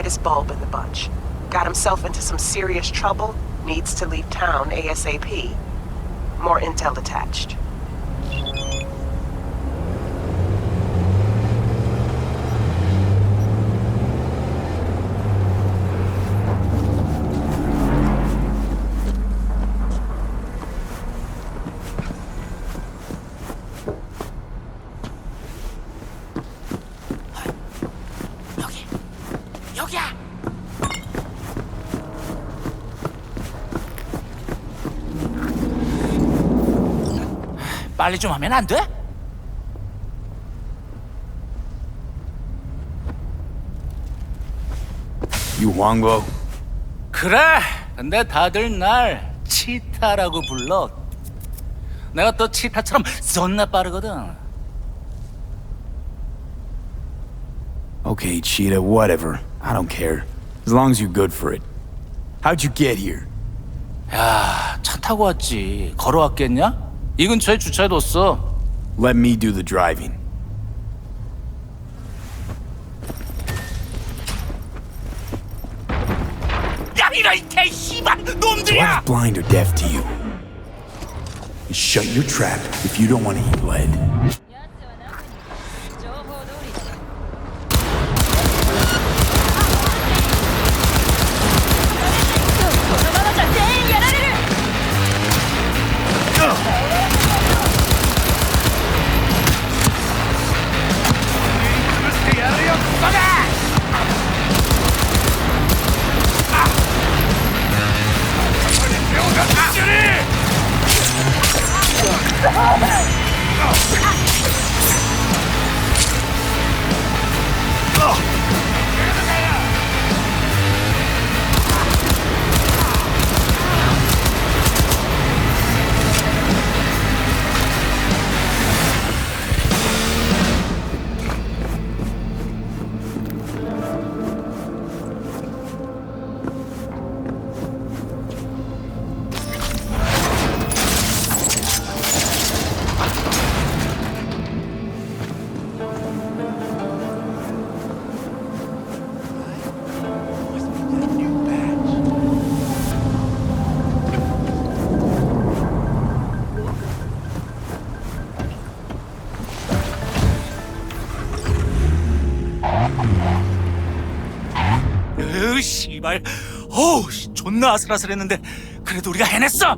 brightest bulb in the bunch. Got himself into some serious trouble, needs to leave town ASAP. More intel attached. 빨리 좀 하면 안 돼? You Wongbo? 그래! 근데 다들 날 치타라고 불러. 내가 또 치타처럼 존나 빠르거든. Okay, Cheetah, whatever. I don't care. As long as you're good for it. How'd you get here? 야, 차 타고 왔지. 걸어왔겠냐? 이 근처에 주차해뒀어. Let me do the driving. 야, 이런 개 씨발 Do I 놈들이야! look blind or deaf to you? And shut your trap if you don't want to eat lead. 씨발, 어우, 존나 아슬아슬했는데 그래도 우리가 해냈어.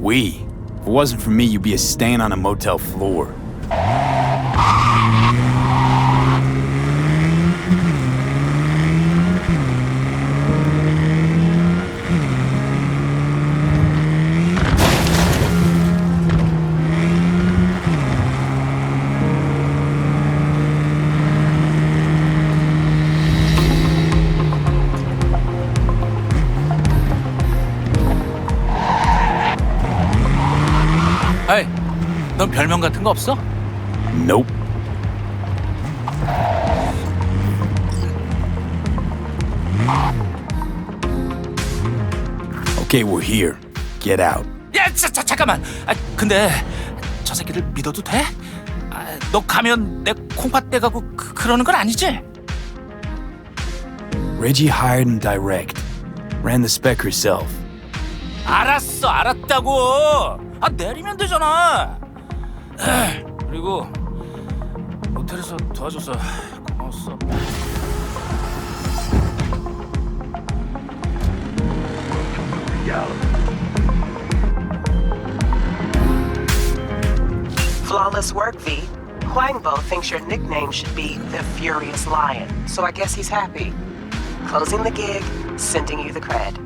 We. If it wasn't for me, you'd be a stain on a motel floor. 아이, 넌 별명 같은 거 없어? Nope. Okay, we're here. Get out. 야, 잠깐만. 아, 근데 저 새끼들 믿어도 돼? 아, 너 가면 내 콩팥 떼가고 그러는 건 아니지? Reggie hired him direct. Ran the spec herself. 알았어, 알았다고. 아, 내리면 되잖아. 그리고 모텔에서 도와줘서 고마웠어. Flawless work, V. Huangbo thinks your nickname should be the Furious Lion, so I guess he's happy. Closing the gig, sending you the cred.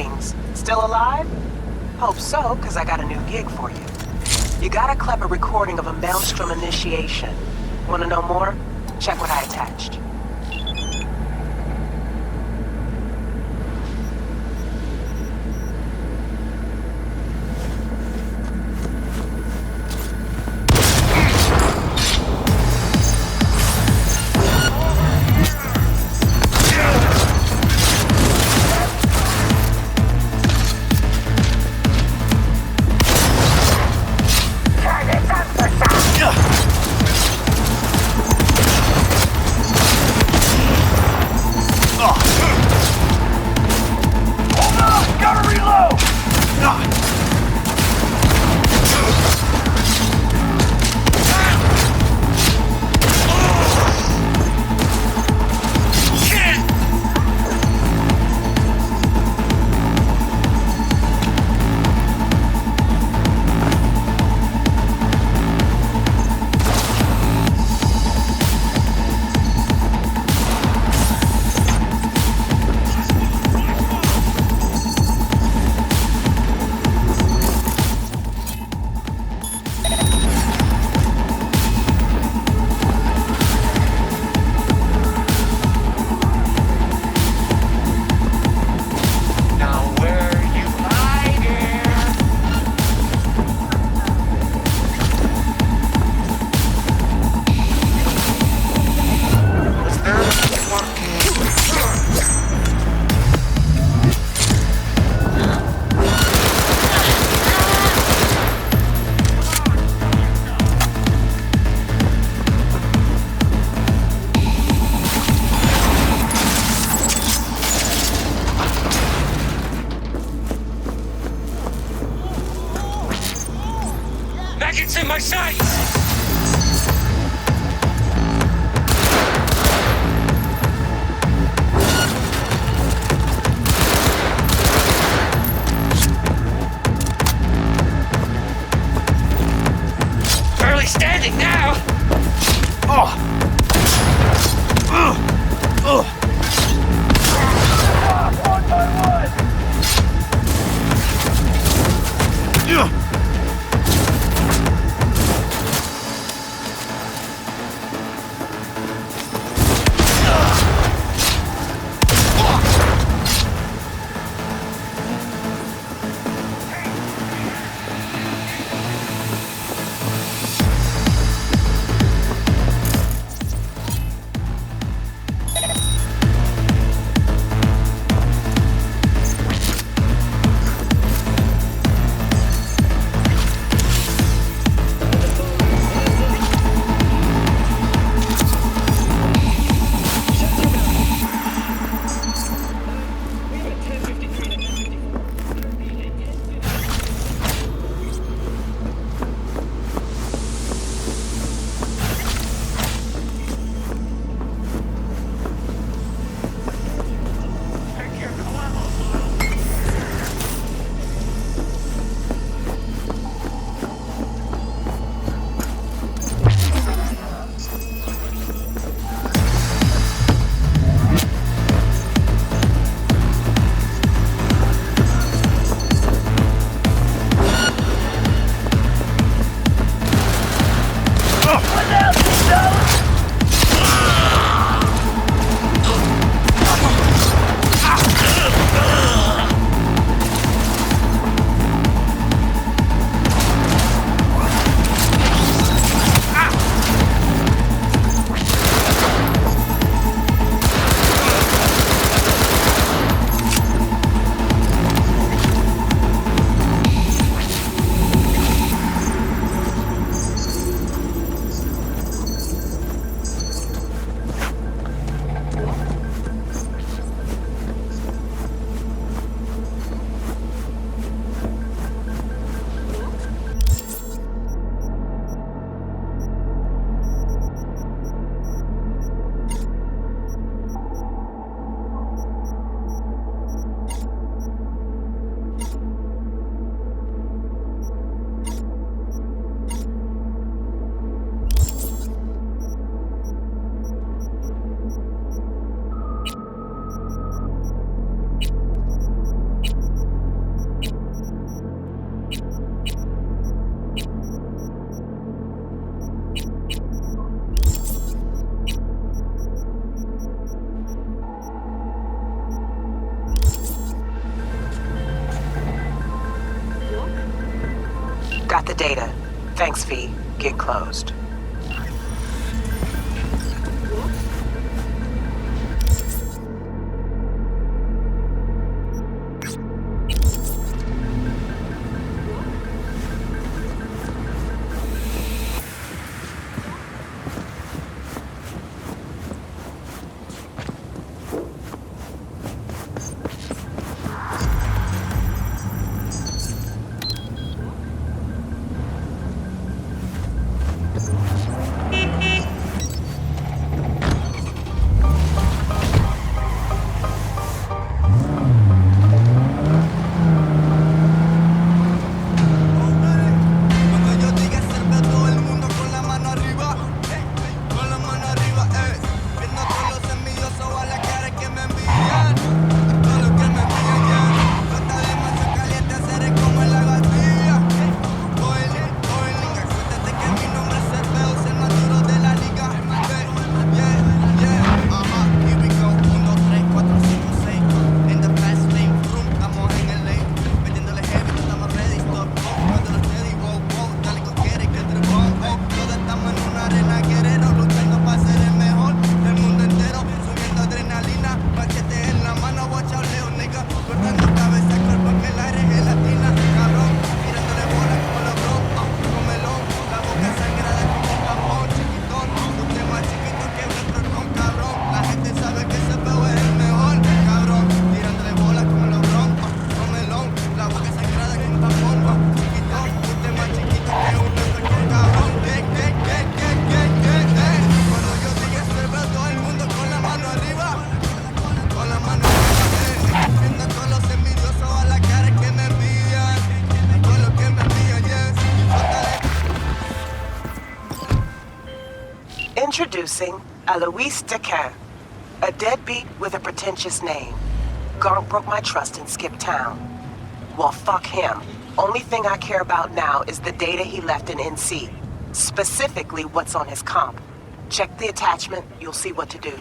things. Still alive? Hope so, because I got a new gig for you. You got a clever recording of a Maelstrom initiation. Want to know more? Check what I attached. Got the data. Thanks, V. Get closed. Introducing Alois Dequin, a deadbeat with a pretentious name. Gonk broke my trust and skipped town. Well, fuck him. Only thing I care about now is the data he left in NC. Specifically, what's on his comp. Check the attachment, you'll see what to do.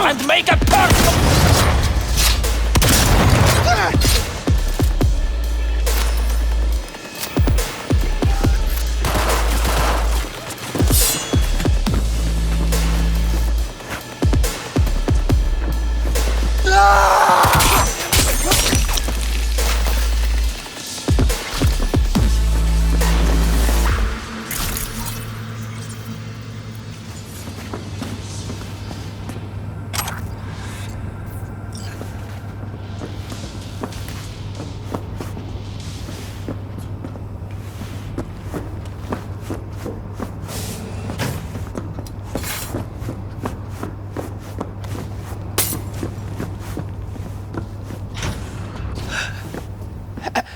And make a personal...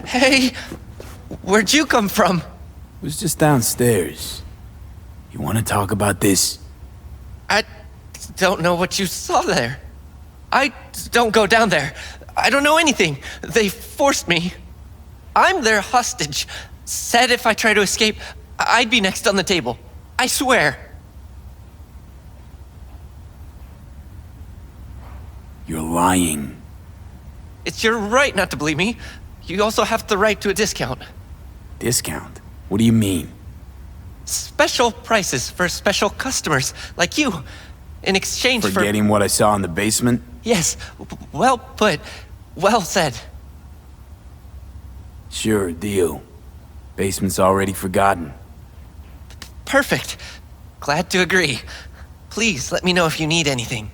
Hey, where'd you come from? Was just downstairs. You want to talk about this? I don't know what you saw there. I don't go down there. I don't know anything. They forced me. I'm their hostage. Said if I try to escape, I'd be next on the table. I swear. You're lying. It's your right not to believe me. You also have the right to a discount. Discount? What do you mean? Special prices for special customers like you. In exchange for... Forgetting what I saw in the basement? Yes, well put. Well said. Sure, deal. Basement's already forgotten. Perfect. Glad to agree. Please let me know if you need anything.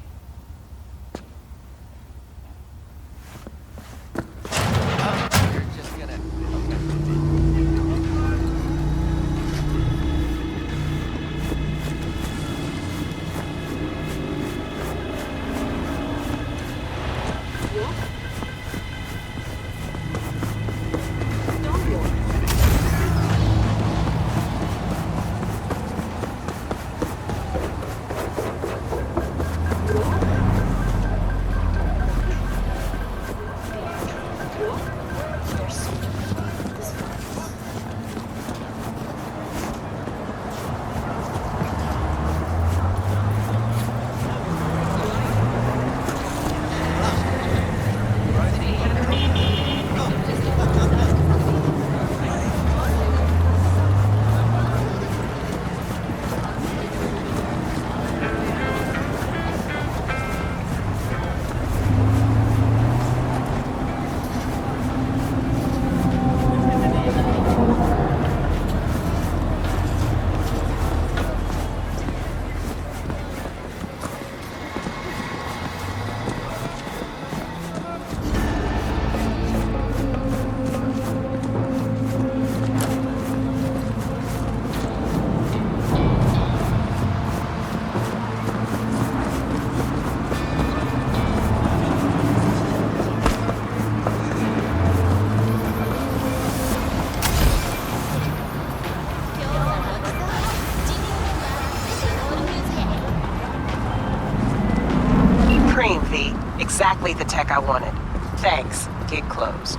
Exactly the tech I wanted. Thanks. Gig closed.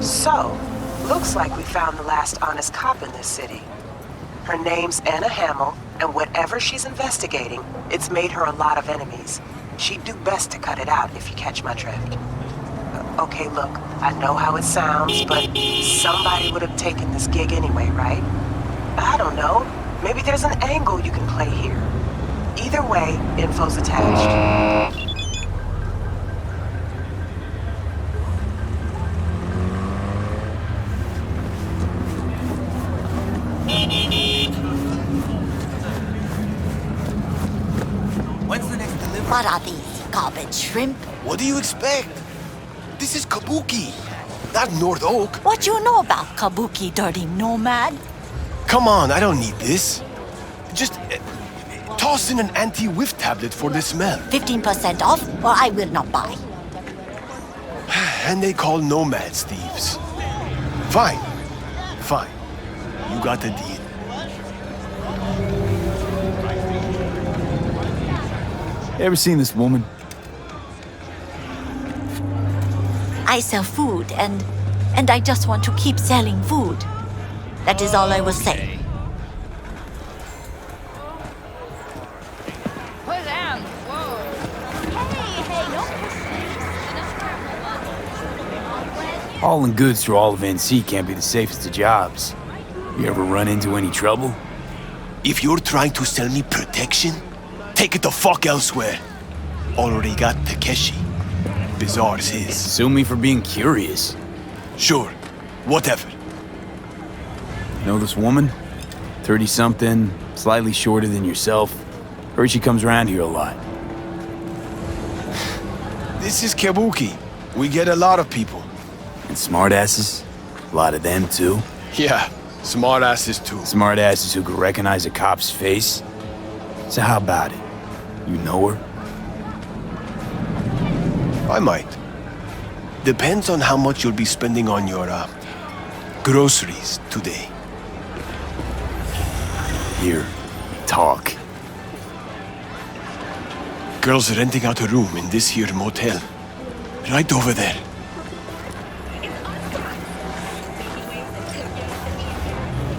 So, looks like we found the last honest cop in this city. Her name's Anna Hamill, and whatever she's investigating, it's made her a lot of enemies. She'd do best to cut it out, if you catch my drift. Okay, look, I know how it sounds, but somebody would have taken this gig anyway, right? I don't know. Maybe there's an angle you can play here. Either way, info's attached. When's the next delivery? What are these, garbage shrimp? What do you expect? This is Kabuki, not North Oak. What you know about Kabuki, dirty nomad? Come on, I don't need this. Just toss in an anti-whiff tablet for the smell. 15% off, or I will not buy. And they call nomads thieves. Fine, fine. You got the deal. Ever seen this woman? I sell food, and I just want to keep selling food. That is all I will say. Put down. Whoa. Hey, Hauling goods through all of NC can't be the safest of jobs. You ever run into any trouble? If you're trying to sell me protection, take it the fuck elsewhere. Already got Takeshi. Bizarre's his. Sue me for being curious. Sure, whatever. Know this woman? 30-something, slightly shorter than yourself. Heard she comes around here a lot. This is Kabuki. We get a lot of people. And smartasses? A lot of them, too? Yeah, smartasses too. Smartasses who can recognize a cop's face? So how about it? You know her? I might. Depends on how much you'll be spending on your, groceries today. Here, talk. Girls renting out a room in this here motel. Right over there.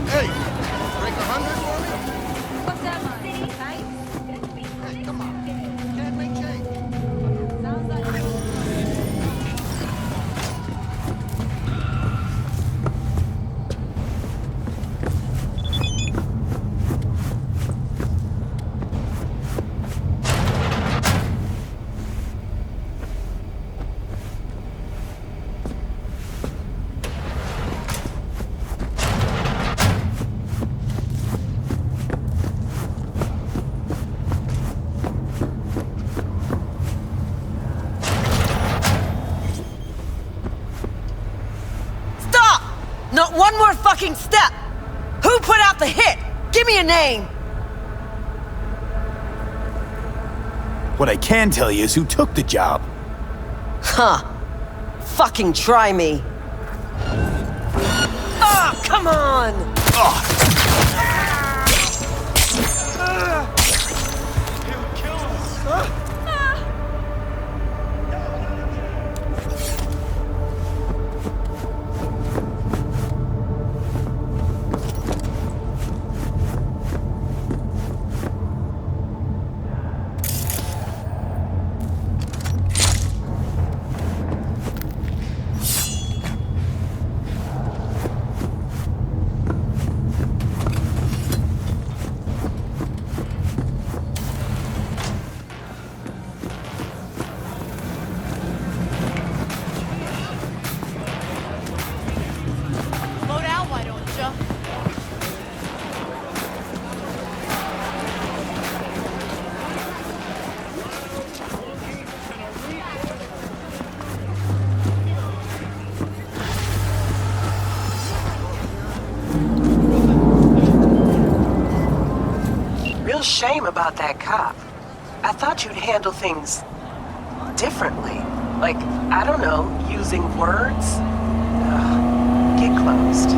Hey, break 100 for me? What's that, man? Nice? Hey, come on. Can't make change. Sounds like Stop! Not one more fucking step! Who put out the hit? Give me a name! What I can tell you is who took the job. Huh. Fucking try me. Ah, come on! Load out, why don't you? Real shame about that cop. I thought you'd handle things differently. Like, I don't know, using words? Ugh. Get closed.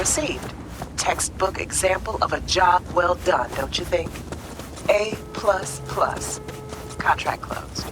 received. Textbook example of a job well done, don't you think? A++. Contract closed.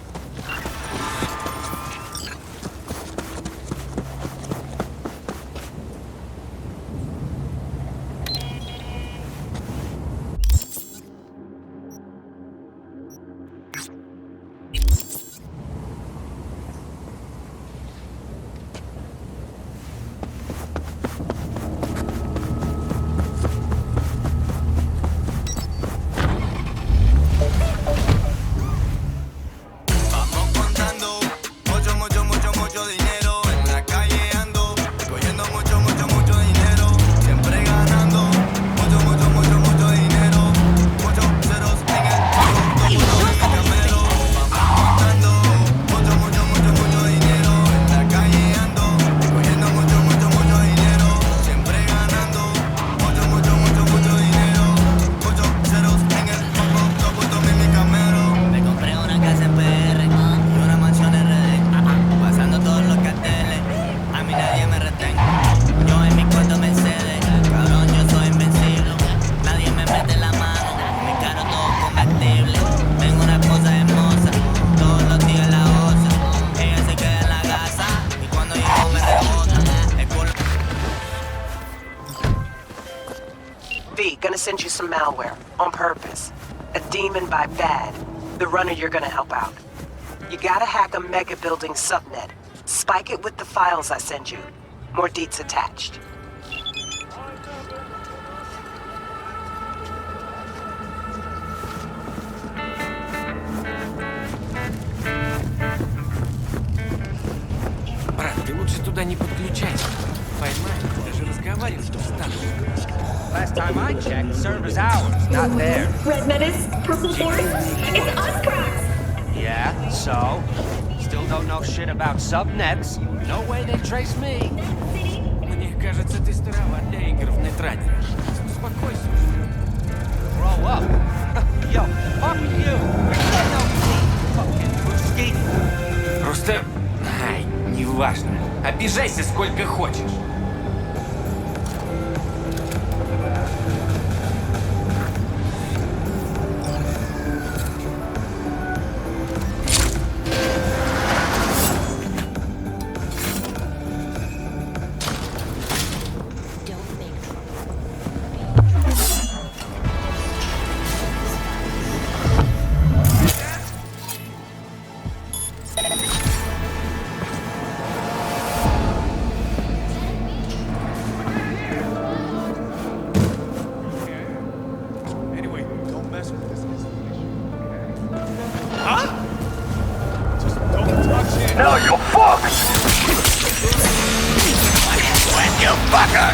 Gonna send you some malware, on purpose. A demon by bad. The runner you're gonna help out. You gotta hack a mega building subnet. Spike it with the files I send you. More deets attached. Брат, ты лучше туда не подключайся. Поймай, даже разговаривать не стану. Last time I checked, server's ours, not theirs. Red Menace, Purple Force, it's us, cracks! Yeah, so? Still don't know shit about subnets. No way they trace me. Мне кажется, ты староват для игр в Нетрайдере. Успокойся. Grow up. Yo, fuck you. Fucking Ruski. Просто... Ай, неважно. Обижайся сколько хочешь. Now you're fucked! When you fucker!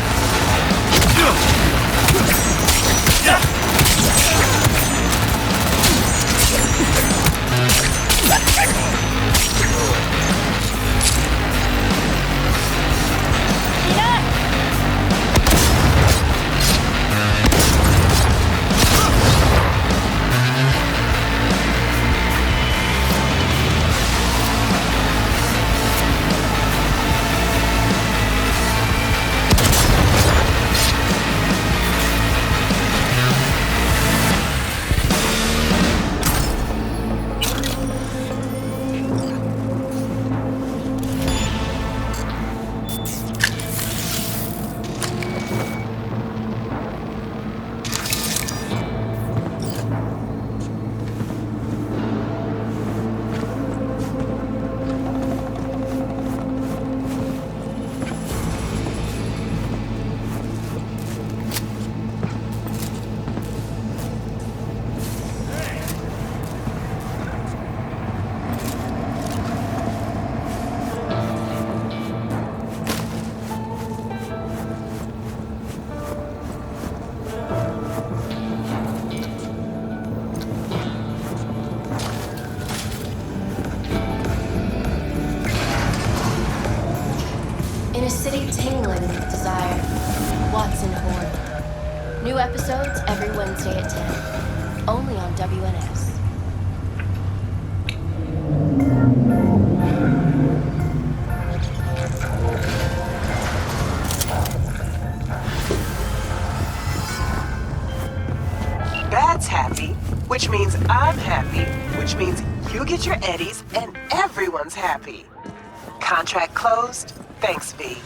In a city tingling with desire, Watson Horn. New episodes every Wednesday at 10. Only on WNS. which means I'm happy, which means you get your eddies and everyone's happy. Contract closed. Thanks, V.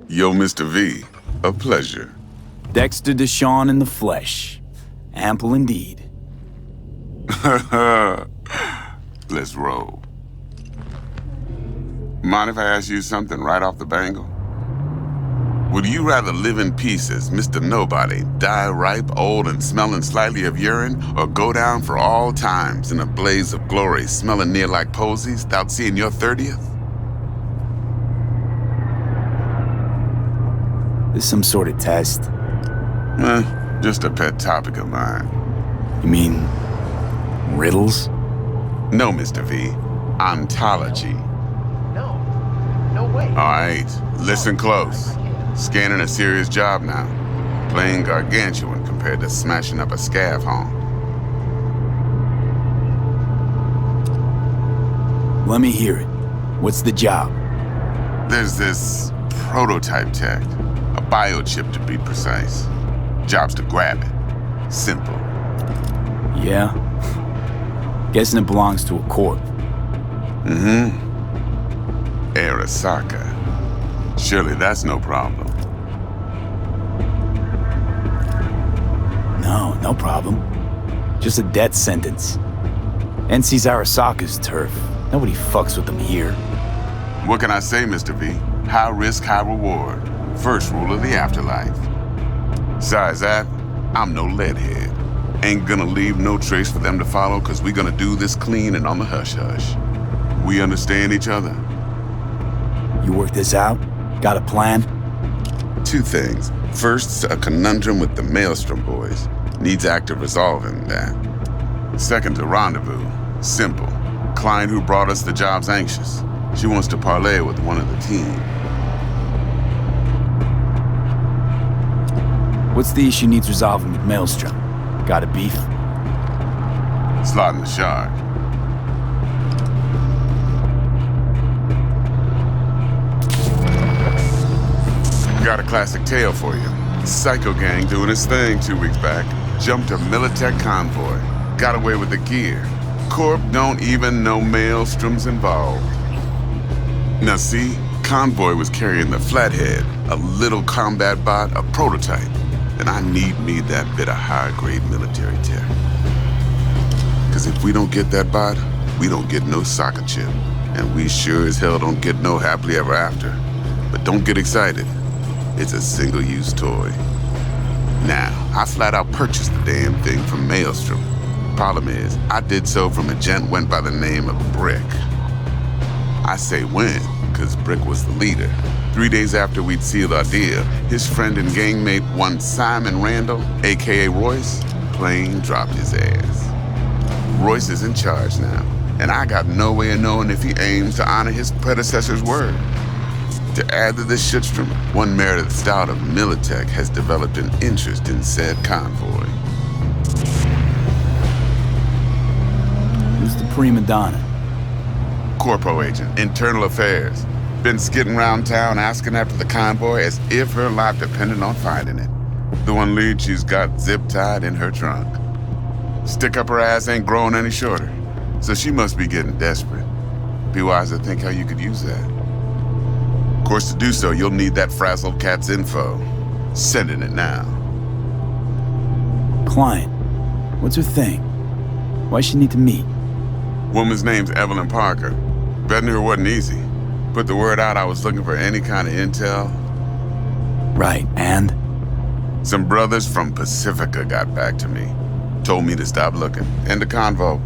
Yo, Mr. V, a pleasure. Dexter DeShawn in the flesh. Ample indeed. Let's roll. Mind if I ask you something right off the bangle? Would you rather live in peace as Mr. Nobody, die ripe, old, and smelling slightly of urine, or go down for all times in a blaze of glory, smelling near like posies, without seeing your 30th? This some sort of test? Just a pet topic of mine. You mean riddles? No, Mr. V. Ontology. No way. All right, listen close. Scanning a serious job now. Playing gargantuan compared to smashing up a scav home. Let me hear it. What's the job? There's this prototype tech. A biochip, to be precise. Job's to grab it. Simple. Yeah? Guessing it belongs to a corp. Mm-hmm. Arasaka. Surely that's no problem. No problem. Just a death sentence. NC's Arasaka's turf. Nobody fucks with them here. What can I say, Mr. V? High risk, high reward. First rule of the afterlife. Besides that, I'm no leadhead. Ain't gonna leave no trace for them to follow, cause we gonna do this clean and on the hush-hush. We understand each other? You work this out? Got a plan? Two things. First, a conundrum with the Maelstrom boys. Needs active resolving that. Second, a rendezvous. Simple. Client who brought us the job's anxious. She wants to parlay with one of the team. What's the issue needs resolving with Maelstrom? Got a beef? Slotting the shard. Got a classic tale for you. Psycho gang doing his thing 2 weeks back. Jumped a Militech convoy. Got away with the gear. Corp don't even know Maelstrom's involved. Now see, convoy was carrying the Flathead, a little combat bot, a prototype. And I need me that bit of high-grade military tech. Cause if we don't get that bot, we don't get no soccer chip. And we sure as hell don't get no happily ever after. But don't get excited. It's a single-use toy. Now, I flat out purchased the damn thing from Maelstrom. Problem is, I did so from a gent went by the name of Brick. I say when, cause Brick was the leader. 3 days after we'd sealed our deal, his friend and gangmate, one Simon Randall, aka Royce, plain dropped his ass. Royce is in charge now, and I got no way of knowing if he aims to honor his predecessor's word. To add to this shitstorm, one Meredith Stout of Militech has developed an interest in said convoy. Who's the prima donna? Corpo agent, internal affairs. Been skidding around town asking after the convoy as if her life depended on finding it. The one lead she's got zip-tied in her trunk. Stick up her ass ain't growing any shorter, so she must be getting desperate. Be wise to think how you could use that. Of course, to do so, you'll need that frazzled cat's info. Sending it now. Client. What's her thing? Why she need to meet? Woman's name's Evelyn Parker. Betting her wasn't easy. Put the word out I was looking for any kind of intel. Right, and? Some brothers from Pacifica got back to me. Told me to stop looking. End of convo.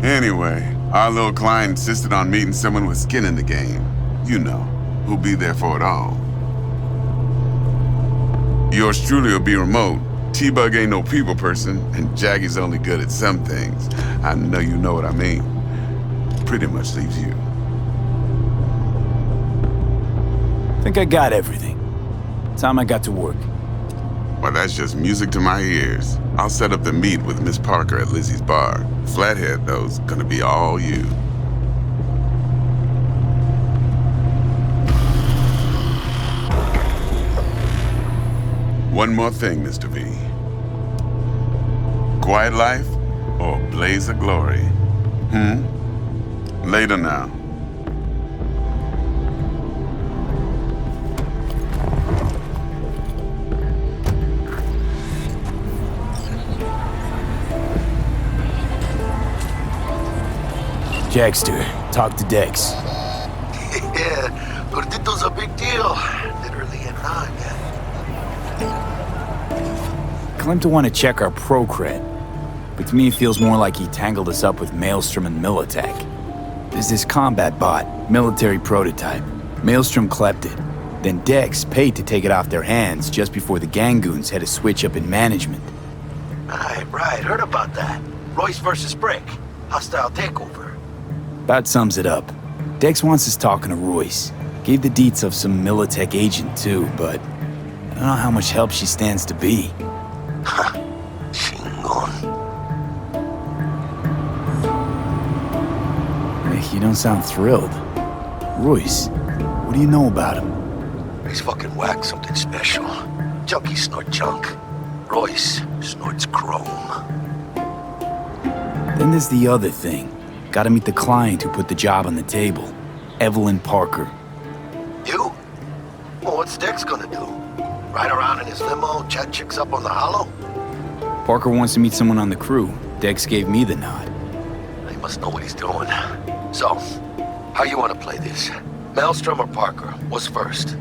Anyway, our little client insisted on meeting someone with skin in the game. You know, who'll be there for it all. Yours truly will be remote. T-Bug ain't no people person, and Jaggy's only good at some things. I know you know what I mean. Pretty much leaves you. Think I got everything. Time I got to work. Well, that's just music to my ears. I'll set up the meet with Miss Parker at Lizzie's bar. Flathead, though's gonna be all you. One more thing, Mr. V. Quiet life or blaze of glory? Later now. Dexter, talk to Dex. Yeah, Gordito's a big deal. Literally and not. Claimed to want to check our pro cred, but to me it feels more like he tangled us up with Maelstrom and Militech. There's this combat bot, military prototype. Maelstrom clept it. Then Dex paid to take it off their hands just before the Gangoons had a switch up in management. Right, heard about that. Royce versus Brick. Hostile takeover. About sums it up. Dex wants us talking to Royce. Gave the deets of some Militech agent too, but I don't know how much help she stands to be. Shingon. Hey, you don't sound thrilled. Royce, what do you know about him? He's fucking whack, something special. Junkies snort junk. Royce snorts chrome. Then there's the other thing. Gotta meet the client who put the job on the table. Evelyn Parker. You? Well, what's Dex gonna do? Ride around in his limo, chat chicks up on the hollow? Parker wants to meet someone on the crew. Dex gave me the nod. He must know what he's doing. So, how you want to play this? Maelstrom or Parker? What's first?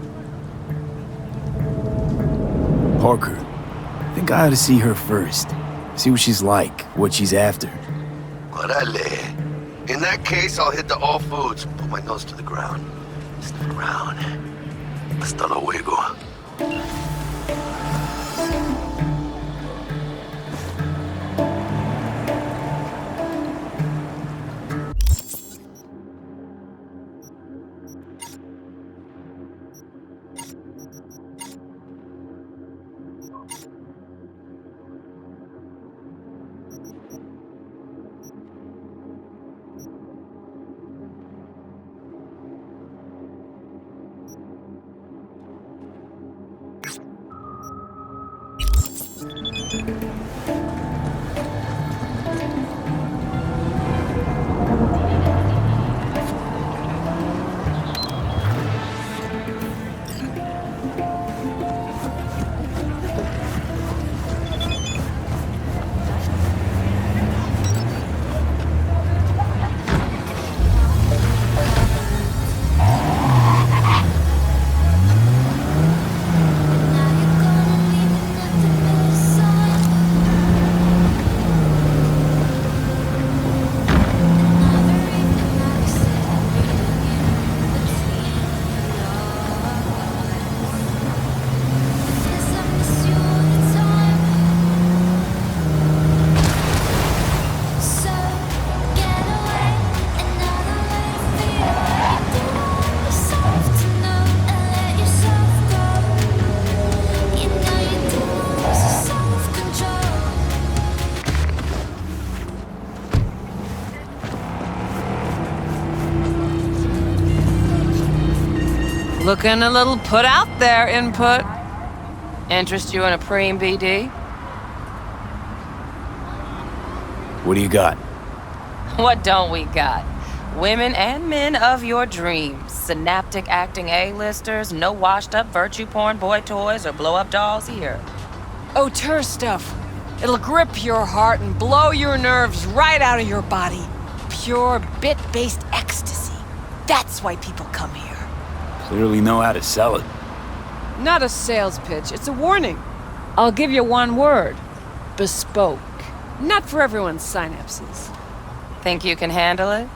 Parker. I think I ought to see her first. See what she's like, what she's after. Orale. In that case, I'll hit the all foods, put my nose to the ground. Stick around. Hasta luego. Looking a little put out there, Input. Interest you in a preem BD? What do you got? What don't we got? Women and men of your dreams. Synaptic acting A-listers, no washed-up virtue porn boy toys or blow-up dolls here. Auteur stuff. It'll grip your heart and blow your nerves right out of your body. Pure bit-based ecstasy. That's why people come here. Clearly know how to sell it. Not a sales pitch, it's a warning. I'll give you one word. Bespoke. Not for everyone's synapses. Think you can handle it?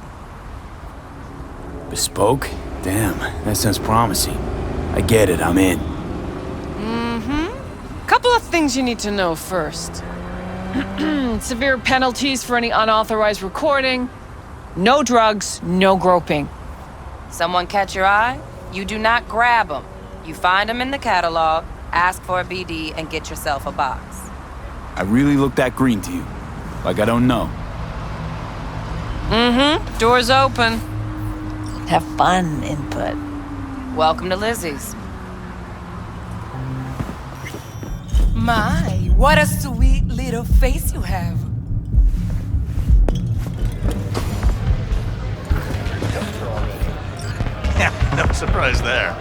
Bespoke? Damn, that sounds promising. I get it, I'm in. Couple of things you need to know first. Severe penalties for any unauthorized recording. No drugs, no groping. Someone catch your eye? You do not grab them. You find them in the catalog, ask for a BD, and get yourself a box. I really look that green to you. Like I don't know. Doors open. Have fun, Input. Welcome to Lizzie's. My, what a sweet little face you have. Yeah, no surprise there.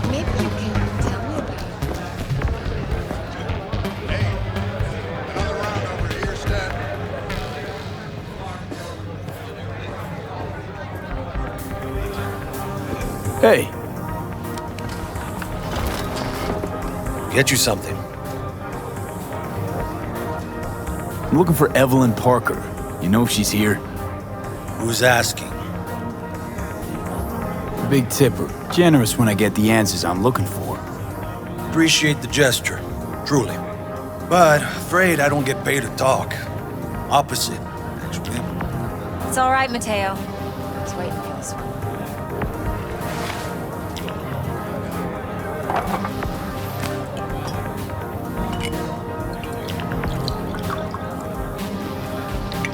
Maybe you can tell me about it. Another round over here, Stat. Hey. Get you something. I'm looking for Evelyn Parker. You know if she's here? Who's asking? Big tipper. Generous when I get the answers I'm looking for. Appreciate the gesture, truly. But afraid I don't get paid to talk. Opposite, actually. It's all right, Mateo. I was waiting for this one.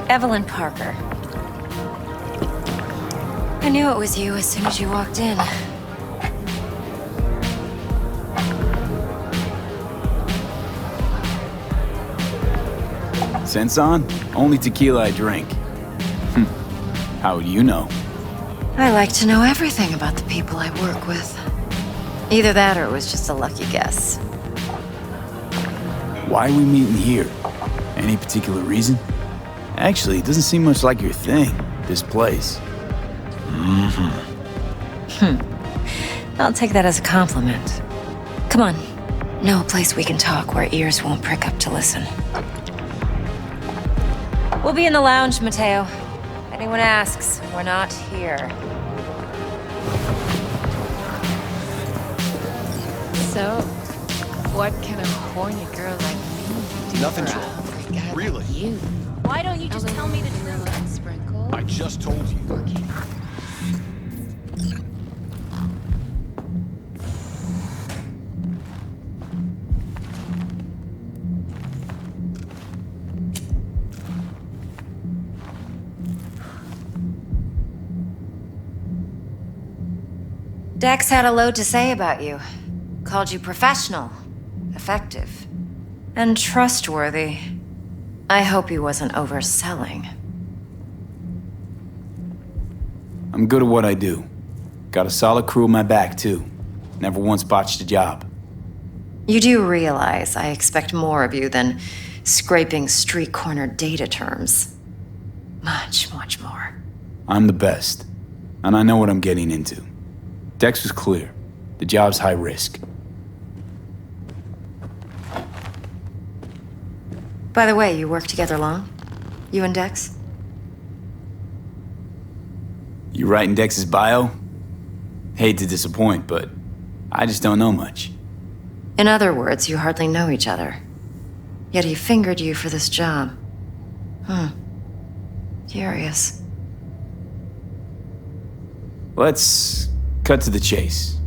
Evelyn Parker. I knew it was you as soon as you walked in. Sense on? Only tequila I drink. How would you know? I like to know everything about the people I work with. Either that or it was just a lucky guess. Why are we meeting here? Any particular reason? Actually, it doesn't seem much like your thing, this place. I'll take that as a compliment. Come on. Know a place we can talk where ears won't prick up to listen. We'll be in the lounge, Mateo. If anyone asks, we're not here. So, what can a horny girl like me do? Nothing, for Joel. a guy Really? Like you? Why don't you just tell me the truth? Sprinkle. I just told you. Dex had a load to say about you. Called you professional, effective, and trustworthy. I hope he wasn't overselling. I'm good at what I do. Got a solid crew in my back, too. Never once botched a job. You do realize I expect more of you than scraping street corner data terms. Much, much more. I'm the best, and I know what I'm getting into. Dex was clear. The job's high risk. By the way, you work together long? You and Dex? You writing Dex's bio? Hate to disappoint, but I just don't know much. In other words, you hardly know each other. Yet he fingered you for this job. Curious. Let's cut to the chase.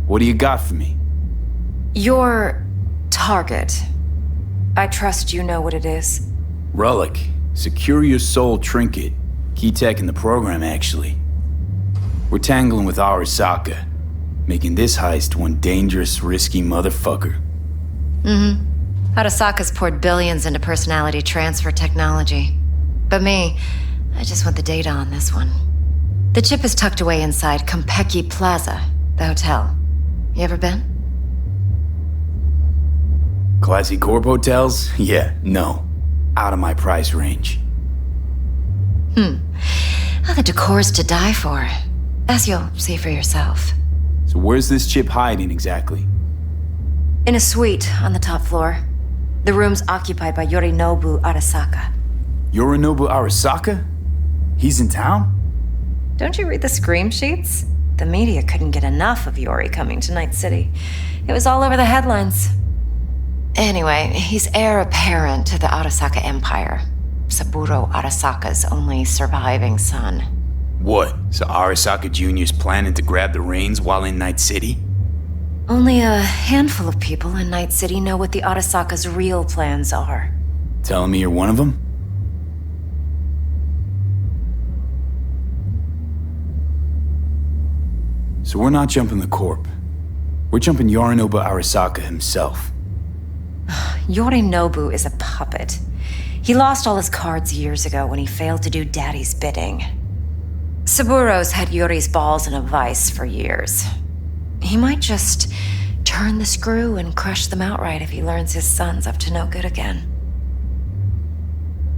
What do you got for me? Your target. I trust you know what it is. Relic. Secure your soul trinket. Key tech in the program, actually. We're tangling with Arasaka, making this heist one dangerous, risky motherfucker. Arasaka's poured billions into personality transfer technology. But me, I just want the data on this one. The chip is tucked away inside Konpeki Plaza, the hotel. You ever been? Classy corp hotels? Yeah, no. Out of my price range. Oh, the decor's to die for. As you'll see for yourself. So where's this chip hiding exactly? In a suite on the top floor. The room's occupied by Yorinobu Arasaka. Yorinobu Arasaka? He's in town? Don't you read the scream sheets? The media couldn't get enough of Yori coming to Night City. It was all over the headlines. Anyway, he's heir apparent to the Arasaka Empire. Saburo Arasaka's only surviving son. What? So Arasaka Jr.'s planning to grab the reins while in Night City? Only a handful of people in Night City know what the Arasaka's real plans are. Telling me you're one of them? So we're not jumping the corp. We're jumping Yorinobu Arasaka himself. Yorinobu is a puppet. He lost all his cards years ago when he failed to do Daddy's bidding. Saburo's had Yori's balls in a vice for years. He might just turn the screw and crush them outright if he learns his son's up to no good again.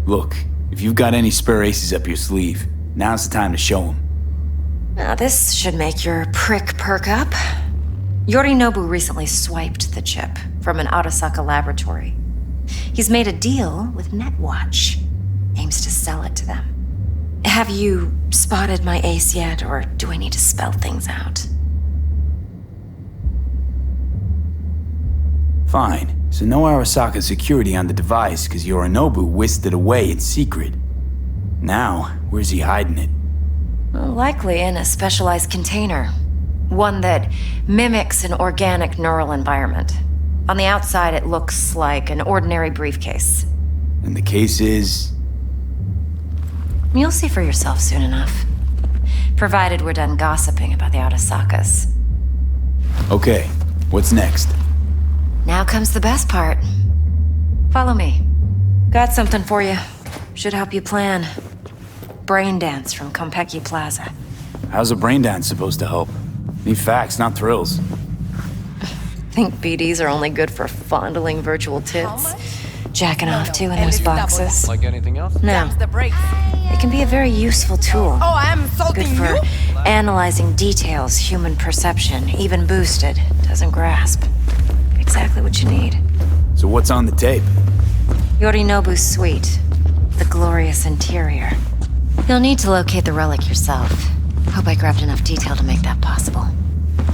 Look, if you've got any spare aces up your sleeve, now's the time to show them. Now, this should make your prick perk up. Yorinobu recently swiped the chip from an Arasaka laboratory. He's made a deal with Netwatch. Aims to sell it to them. Have you spotted my ace yet, or do I need to spell things out? Fine. So no Arasaka security on the device because Yorinobu whisked it away in secret. Now, where's he hiding it? Well, likely in a specialized container. One that mimics an organic neural environment. On the outside, it looks like an ordinary briefcase. And the case is... You'll see for yourself soon enough. Provided we're done gossiping about the Arasakas. Okay, what's next? Now comes the best part. Follow me. Got something for you. Should help you plan. Brain dance from Konpeki Plaza. How's a brain dance supposed to help? Need facts, not thrills. Think BDs are only good for fondling virtual tits? Jacking off too in those boxes? Like anything else? No. It can be a very useful tool. Oh, I'm insulting Good for you? analyzing details human perception, even boosted, doesn't grasp. Exactly what you need. So what's on the tape? Yorinobu's suite. the glorious interior. You'll need to locate the relic yourself. Hope I grabbed enough detail to make that possible.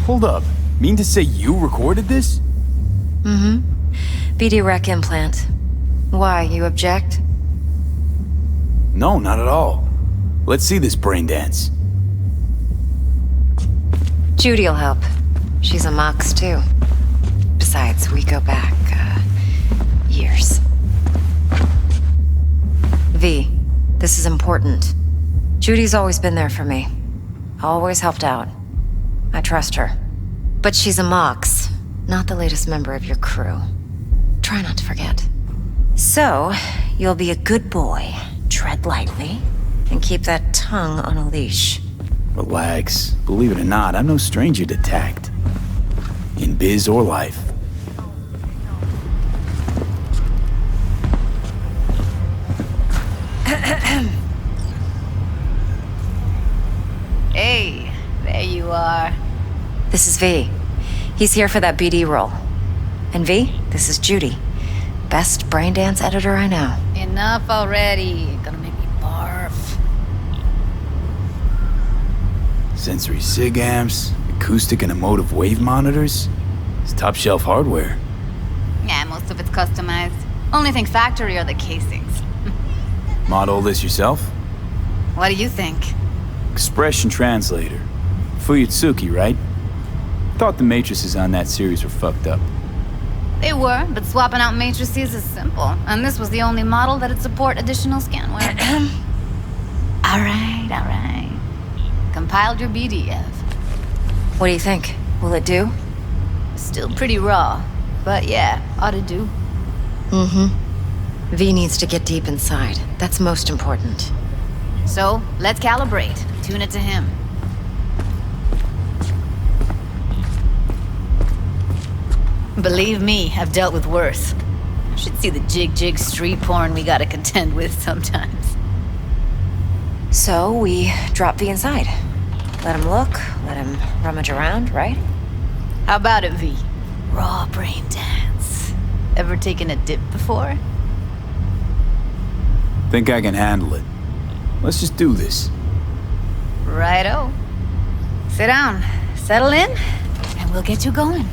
Hold up. Mean to say you recorded this? Mm-hmm. BD rec implant. Why, you object? No, not at all. Let's see this brain dance. Judy'll help. She's a Mox, too. Besides, we go back, years. V, this is important. Judy's always been there for me. Always helped out. I trust her. But she's a Mox, not the latest member of your crew. Try not to forget. So, you'll be a good boy, tread lightly, and keep that tongue on a leash. Relax. Believe it or not, I'm no stranger to tact. In biz or life. Hey, there you are. This is V. He's here for that BD role. And V, this is Judy. Best brain dance editor I know. Enough already. Gonna make me barf. Sensory SIG amps, acoustic and emotive wave monitors. It's top shelf hardware. Yeah, most of it's customized. Only thing factory are the casings. Mod all this yourself? What do you think? Expression translator. Fuyutsuki, right? Thought the matrices on that series were fucked up. They were, but swapping out matrices is simple. And this was the only model that'd support additional scanware. Alright. Compiled your BDF. What do you think? Will it do? Still pretty raw, but yeah, ought to do. Mm-hmm. V needs to get deep inside. That's most important. So, let's calibrate. Tune it to him. Believe me, I've dealt with worse. Should see the jig street porn we gotta contend with sometimes. So, we drop V inside. Let him look, let him rummage around, right? How about it, V? Raw brain dance. Ever taken a dip before? Think I can handle it. Let's just do this. Righto. Sit down, settle in, and we'll get you going.